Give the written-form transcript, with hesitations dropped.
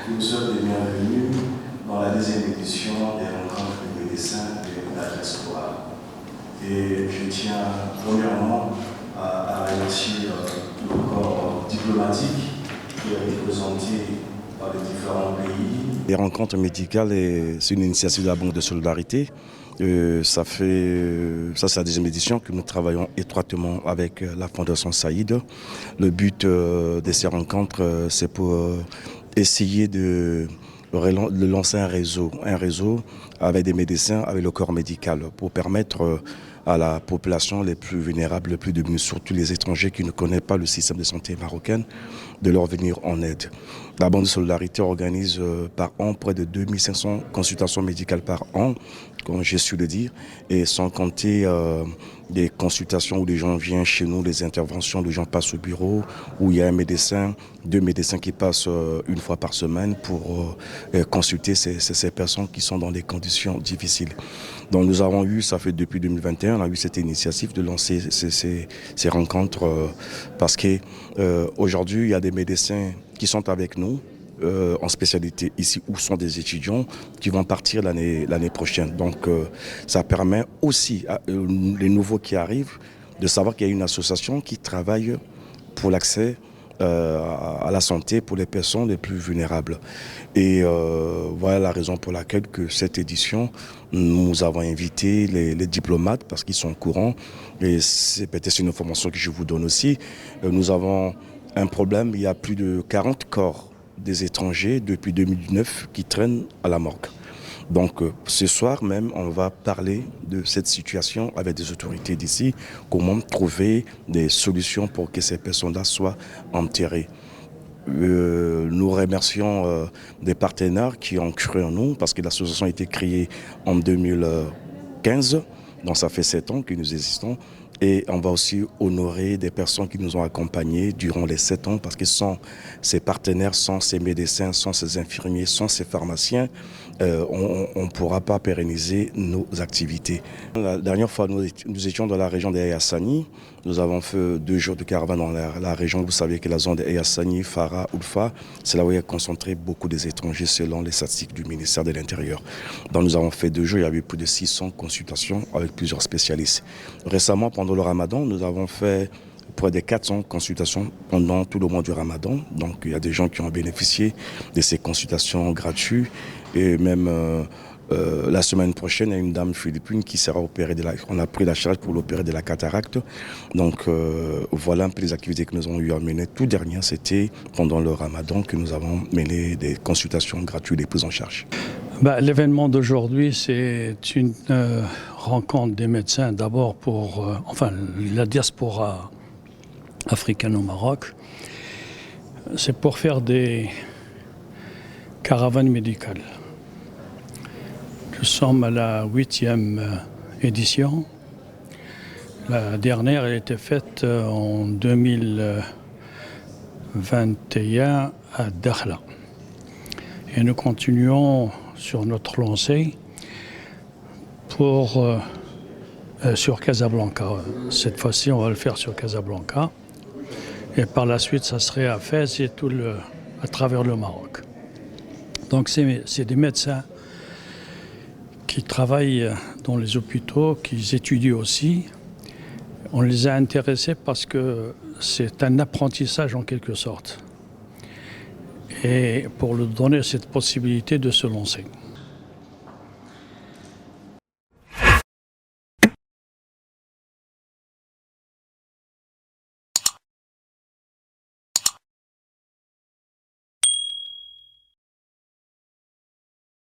Nous sommes les bienvenus dans la deuxième édition des rencontres des médecins de la diaspora. Et je tiens premièrement à remercier le corps diplomatique qui est représenté par les différents pays. Les rencontres médicales, c'est une initiative de la Banque de Solidarité. Ça c'est la deuxième édition que nous travaillons étroitement avec la Fondation Saïd. Le but de ces rencontres, c'est pour essayer de lancer un réseau avec des médecins, avec le corps médical, pour permettre à la population les plus vulnérables, les plus démunis, surtout les étrangers qui ne connaissent pas le système de santé marocain, de leur venir en aide. La Banque de Solidarité organise par an près de 2500 consultations médicales par an, comme j'ai su le dire, et sans compter des consultations où les gens viennent chez nous, les interventions, les gens passent au bureau, où il y a un médecin, 2 médecins qui passent une fois par semaine pour consulter ces personnes qui sont dans des conditions difficiles. Donc nous avons eu, ça fait depuis 2021, on a eu cette initiative de lancer ces rencontres parce qu'aujourd'hui, il y a des médecins qui sont avec nous en spécialité ici, où sont des étudiants qui vont partir l'année prochaine. Donc ça permet aussi les nouveaux qui arrivent de savoir qu'il y a une association qui travaille pour l'accès à la santé pour les personnes les plus vulnérables. Et voilà la raison pour laquelle que cette édition, nous avons invité les diplomates parce qu'ils sont au courant. Et c'est peut-être une information que je vous donne aussi. Nous avons un problème, il y a plus de 40 corps des étrangers depuis 2009 qui traînent à la morgue. Donc ce soir même, on va parler de cette situation avec des autorités d'ici, comment trouver des solutions pour que ces personnes-là soient enterrées. Nous remercions des partenaires qui ont cru en nous parce que l'association a été créée en 2015, donc ça fait 7 ans que nous existons. Et on va aussi honorer des personnes qui nous ont accompagnés durant les 7 ans parce que sans ces partenaires, sans ces médecins, sans ces infirmiers, sans ces pharmaciens, on ne pourra pas pérenniser nos activités. La dernière fois, nous étions dans la région des Hassani. Nous avons fait 2 jours de caravane dans la région. Vous savez que la zone des Hassani, Farah, Ulfa, c'est là où il y a concentré beaucoup des étrangers selon les statistiques du ministère de l'Intérieur. Donc nous avons fait 2 jours, il y avait plus de 600 consultations avec plusieurs spécialistes. Récemment, pendant le Ramadan, nous avons fait près de 400 consultations pendant tout le mois du Ramadan. Donc il y a des gens qui ont bénéficié de ces consultations gratuites. Et même la semaine prochaine, il y a une dame philippine qui sera opérée on a pris la charge pour l'opérer de la cataracte. Donc voilà un peu les activités que nous avons eu à mener. Tout dernier, c'était pendant le Ramadan que nous avons mené des consultations gratuites et prises en charge. L'événement d'aujourd'hui, c'est une rencontre des médecins d'abord pour la diaspora africaine au Maroc. C'est pour faire des caravanes médicales. Nous sommes à la 8e édition. La dernière elle a été faite en 2021 à Dakhla. Et nous continuons sur notre lancée sur Casablanca. Cette fois-ci, on va le faire sur Casablanca. Et par la suite, ça serait à Fès et à travers le Maroc. Donc c'est des médecins qui travaillent dans les hôpitaux, qui étudient aussi. On les a intéressés parce que c'est un apprentissage en quelque sorte. Et pour leur donner cette possibilité de se lancer.